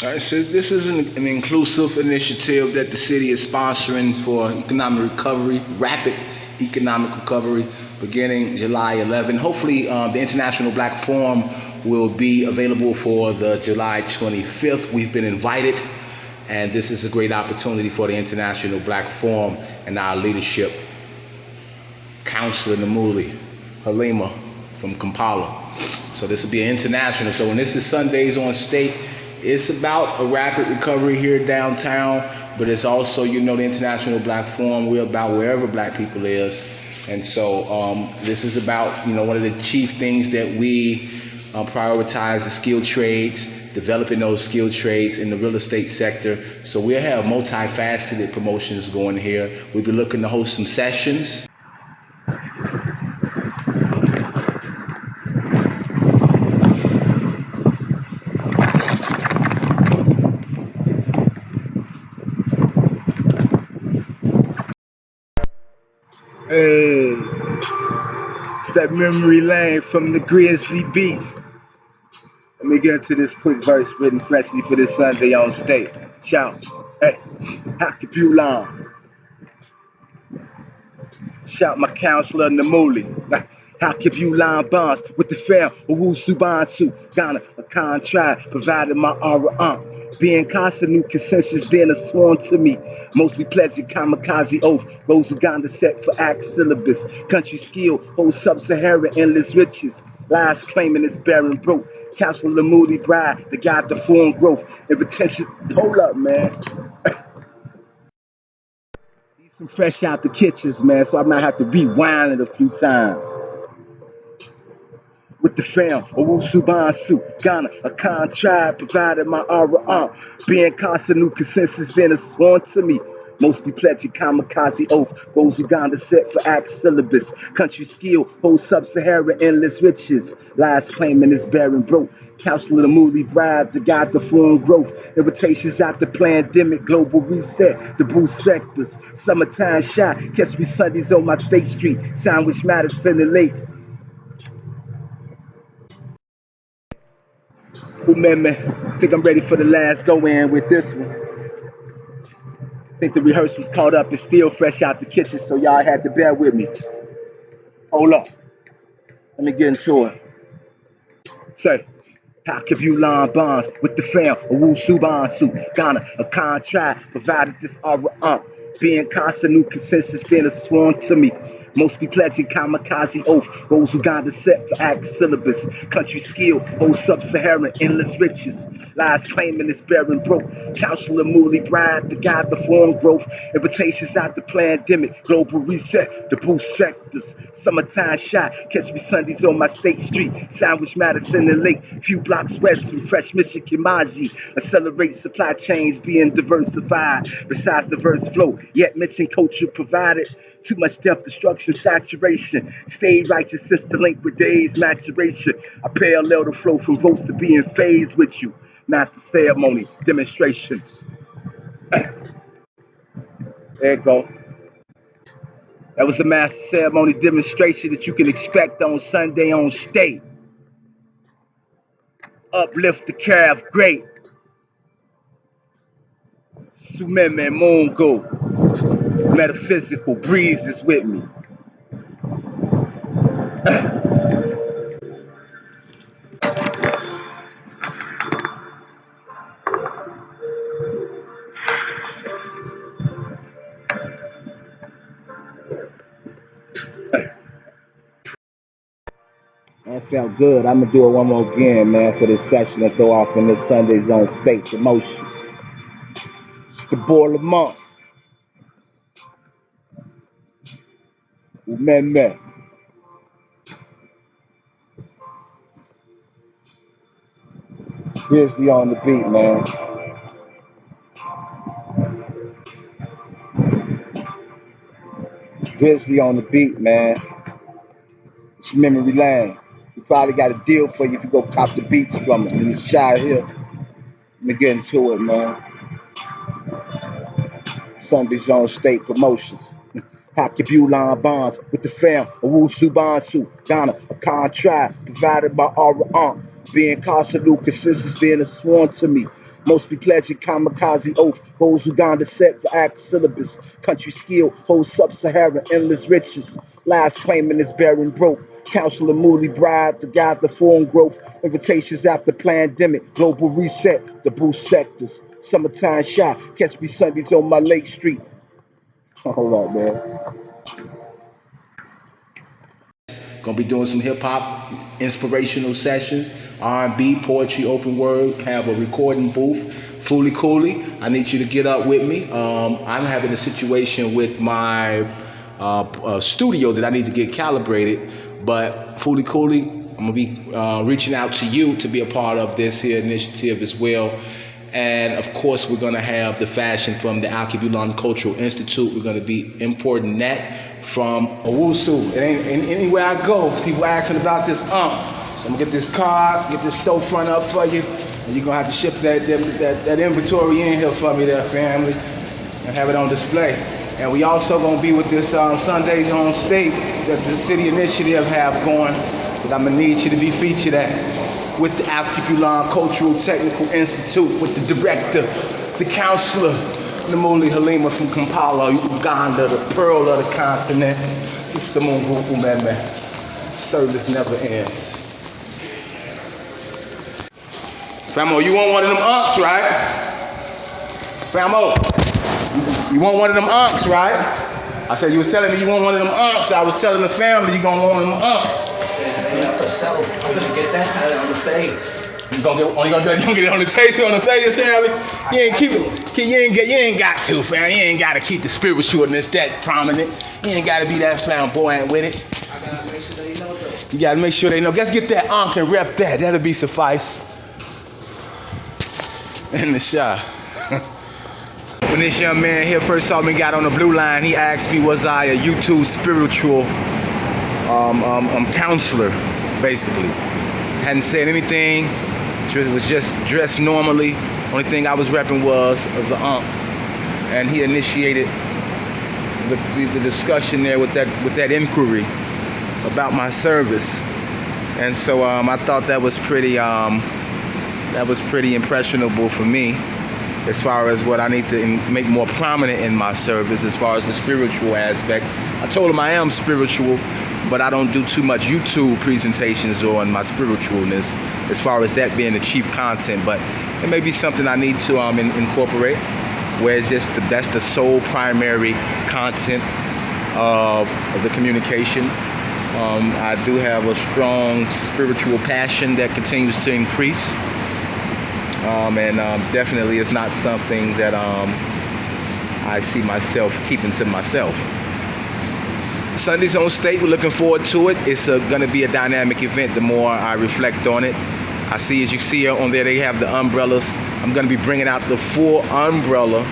So this is an inclusive initiative that the city is sponsoring for economic recovery, rapid economic recovery, beginning July 11. Hopefully, the International Black Forum will be available for the July 25th. We've been invited, and this is a great opportunity for the International Black Forum and our leadership, Councilor Namuli, Halima from Kampala. So this will be an international. So when this is Sundays on State, it's about a rapid recovery here downtown, but it's also, the International Black Forum. We're about wherever black people is. And so this is about, one of the chief things that we prioritize the skilled trades, developing those skilled trades in the real estate sector. So we'll have multifaceted promotions going here. We'll be looking to host some sessions. Hey, it's that memory lane from the Grizzly Beast. Let me get into this quick verse written freshly for this Sunday on State. Shout, hey, Dr. Bulan. Shout my counselor Namuli. How keep you line bonds with the fam Wu Subansu, Ghana, a contract provided my aura being constant new consensus then a sworn to me. Most be pledging kamikaze oath. Those Uganda set for act syllabus. Country skill, whole sub-Saharan endless riches. Lies claiming it's barren broke. Counselor Moody bride, the guide the foreign growth. Invitation, hold up, man. Some fresh out the kitchens, man, so I might have to rewind it a few times. With the fam, Owusu Bansu, Ghana, a contract provided my aura being constant new consensus, then it's sworn to me. Most be pledging kamikaze oath, goes Uganda set for act syllabus. Country skill, whole sub-Saharan endless riches. Lies claiming it's barren broke. Counselor the moody bride, the guide the foreign growth. Invitations out the pandemic, global reset, the boost sectors. Summertime shot, catch me Sundays on my State Street. Sandwich Madison and Lake. Remember, think I'm ready for the last go-in with this one. Think the rehearsal's caught up and still fresh out the kitchen, so y'all had to bear with me. Hold up. Let me get into it. Say, how keep you line bonds with the fam, a Wu Subansu, Ghana, a contract provided this aura being constant new consensus, then it's sworn to me. Most be pledging kamikaze oath, goes Uganda set for act syllabus. Country skill, whole sub-Saharan endless riches. Lies claiming it's barren broke. Counselor Mooley bride, the guide the foreign growth. Invitations out the pandemic, global reset, the boost sectors. Summertime shot, catch me Sundays on my State Street. Sandwich Madison and Lake, few blocks west from Fresh Michigan Maji. Accelerate supply chains being diversified. Besides diverse flow, yet mention culture provided. Too much depth, destruction, saturation. Stay righteous since the link with days maturation. I parallel the flow from votes to being phased with you. Master ceremony, demonstrations. There you go. That was a master ceremony demonstration that you can expect on Sunday on State. Uplift the calf, great. Sumeme Mungo. Metaphysical breezes with me. That felt good. I'm gonna do it one more again, man, for this session and throw off in this Sunday's on State promotion. It's the boy Lamont. Remember. Grizzly on the beat, man. Grizzly on the beat, man. It's memory lane. We probably got a deal for you if you go cop the beats from it in the shy here. Let me get into it, man. Sunday's on State promotions. Hockey Bulan bonds with the fam, a Wu Subansu, Ghana, a contract provided by aura being constant new consistency and sworn to me. Most be pledging kamikaze oath. Goals Uganda set for act syllabus. Country skill holds sub-Saharan endless riches. Last claiming is barren broke. Counselor Moody bribe to guide the foreign growth. Invitations after pandemic. Global reset. The boost sectors. Summertime shot. Catch me Sundays on my Lake Street. Hold up, man. Gonna be doing some hip hop inspirational sessions, R&B, poetry, open word. Have a recording booth. Fooly Cooley, I need you to get up with me. I'm having a situation with my studio that I need to get calibrated. But Fooly Cooley, I'm gonna be reaching out to you to be a part of this here initiative as well. And of course, we're gonna have the fashion from the I.B.F Cultural Institute. We're gonna be importing that from Owusu. It ain't anywhere I go, people asking about this So I'm gonna get this card, get this storefront up for you, and you're gonna have to ship that inventory in here for me there, family, and have it on display. And we also gonna be with this Sundays on State that the city initiative have going, that I'm gonna need you to be featured at, with the I.B.F Cultural Technical Institute, with the director, the counselor, Namuli Halima from Kampala, Uganda, the pearl of the continent. It's the Mungu man. Service never ends. Famo, you want one of them unks, right? Famo, you want one of them unks, right? I said, you was telling me you want one of them unks. I was telling the family you gonna want one of them unks. Yeah, for sure. I'm gonna get that title on the face. You gonna get it on the taste on the face, family. You ain't keep it. You ain't got to, fam. You ain't got to keep the spiritualness that prominent. You ain't got to be that flamboyant with it. I gotta make sure they know though. You gotta make sure they know. Let's get that unk and rep that. That'll be suffice. In the shot. When this young man here first saw me, got on the blue line, he asked me, was I a YouTube spiritual counselor, basically. Hadn't said anything. Was just dressed normally. Only thing I was repping was the and he initiated the discussion there with that inquiry about my service, and so I thought that was pretty impressionable for me, as far as what I need to make more prominent in my service, as far as the spiritual aspects. I told him I am spiritual, but I don't do too much YouTube presentations on my spiritualness, as far as that being the chief content. But it may be something I need to incorporate, where it's just that's the sole primary content of the communication. I do have a strong spiritual passion that continues to increase, and definitely it's not something that I see myself keeping to myself. Sundays on State, we're looking forward to it. It's going to be a dynamic event the more I reflect on it. I see, as you see on there, they have the umbrellas. I'm going to be bringing out the full umbrella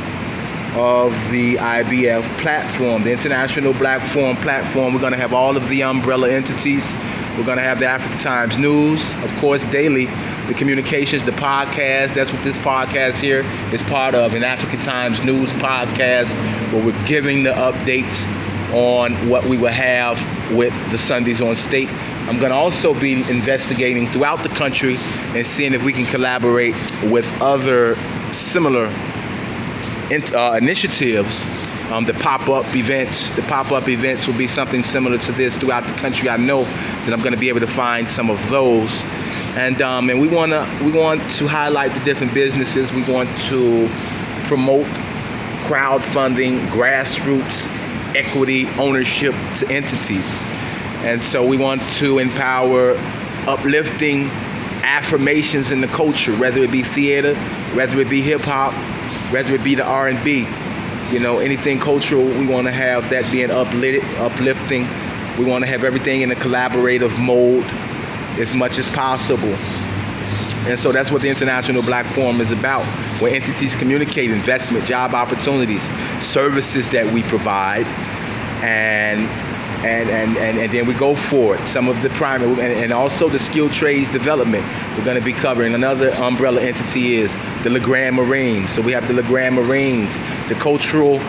of the I.B.F platform, the International Black Forum platform. We're going to have all of the umbrella entities. We're going to have the African Times News, of course, daily, the communications, the podcast. That's what this podcast here is part of, an African Times News podcast, where we're giving the updates on what we will have with the Sundays on State. I'm going to also be investigating throughout the country and seeing if we can collaborate with other similar initiatives. The pop-up events. The pop-up events will be something similar to this throughout the country. I know that I'm going to be able to find some of those, and we want to highlight the different businesses. We want to promote crowdfunding, grassroots equity ownership to entities. And so we want to empower uplifting affirmations in the culture, whether it be theater, whether it be hip hop, whether it be the R&B, anything cultural. We want to have that being uplifting. We want to have everything in a collaborative mode as much as possible. And so that's what the International Black Forum is about, where entities communicate investment, job opportunities, services that we provide, and then we go for it. Some of the primary, and also the skilled trades development. We're going to be covering. Another umbrella entity is the LeGrand Marines. So we have the LeGrand Marines, the cultural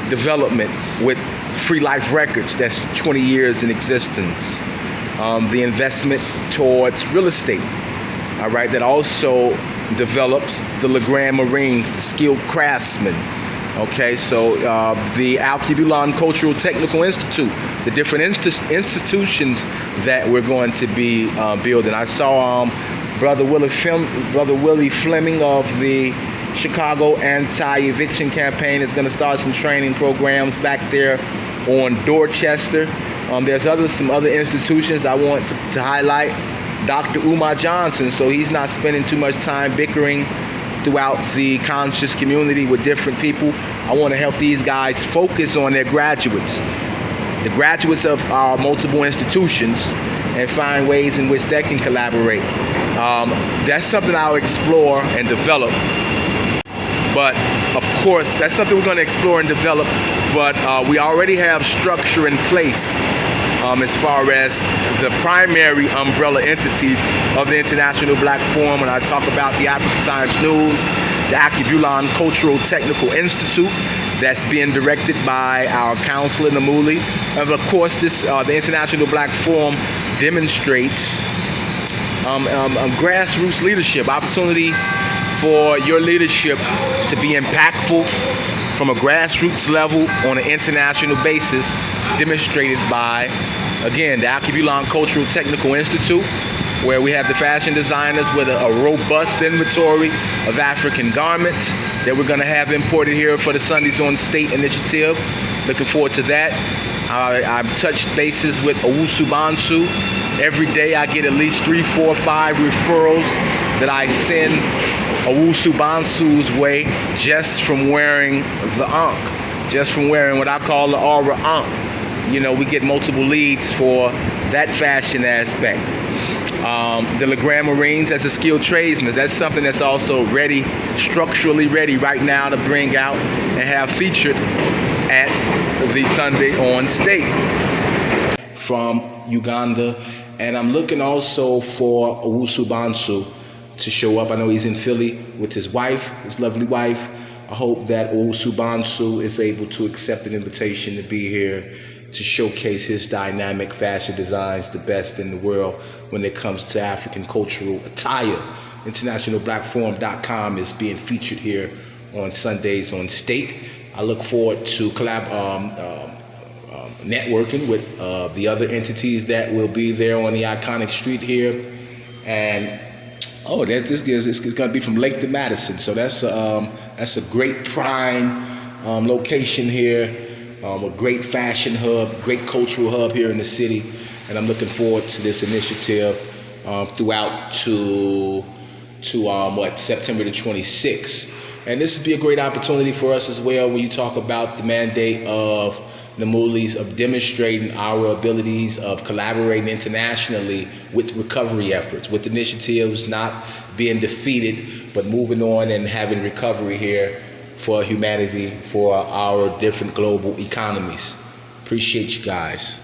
development with Free Life Records, that's 20 years in existence. The investment towards real estate. All right, that also develops the Legrand Marines, the skilled craftsmen. Okay, so the Al-Quiblan Cultural Technical Institute, the different institutions that we're going to be building. I saw Brother Willie Fleming of the Chicago Anti-Eviction Campaign is going to start some training programs back there on Dorchester. There's some other institutions I want to highlight. Dr. Umar Johnson, so he's not spending too much time bickering throughout the conscious community with different people. I want to help these guys focus on their graduates, the graduates of our multiple institutions, and find ways in which they can collaborate. That's something I'll explore and develop. But of course, that's something we're going to explore and develop. But we already have structure in place as far as the primary umbrella entities of the International Black Forum. When I talk about the African Times News, the Al-Quiblan Cultural Technical Institute, that's being directed by our counselor Namuli. And of course, the International Black Forum demonstrates grassroots leadership, opportunities for your leadership to be impactful from a grassroots level on an international basis, demonstrated by, again, the Al-Quiblan Cultural Technical Institute, where we have the fashion designers with a robust inventory of African garments that we're going to have imported here for the Sundays on State initiative. Looking forward to that. I've touched bases with Owusu Bansu. Every day I get at least 3, 4, 5 referrals that I send Owusu Bansu's way just from wearing the Ankh, just from wearing what I call the aura Ankh. You know, we get multiple leads for that fashion aspect. The Legrand Marines as a skilled tradesman, that's something that's also ready, structurally ready right now to bring out and have featured at the Sunday on State from Uganda. And I'm looking also for Owusu Bansu to show up. I know he's in Philly with his wife, his lovely wife. I hope that Owusu Bansu is able to accept an invitation to be here to showcase his dynamic fashion designs, the best in the world when it comes to African cultural attire. InternationalBlackForum.com is being featured here on Sundays on State. I look forward to networking with the other entities that will be there on the iconic street here. And it's going to be from Lake to Madison, so that's a great prime location here. A great fashion hub, great cultural hub here in the city, and I'm looking forward to this initiative throughout to September the 26th. And this would be a great opportunity for us as well when you talk about the mandate of Namuli's of demonstrating our abilities of collaborating internationally with recovery efforts, with initiatives not being defeated, but moving on and having recovery here for humanity, for our different global economies. Appreciate you guys.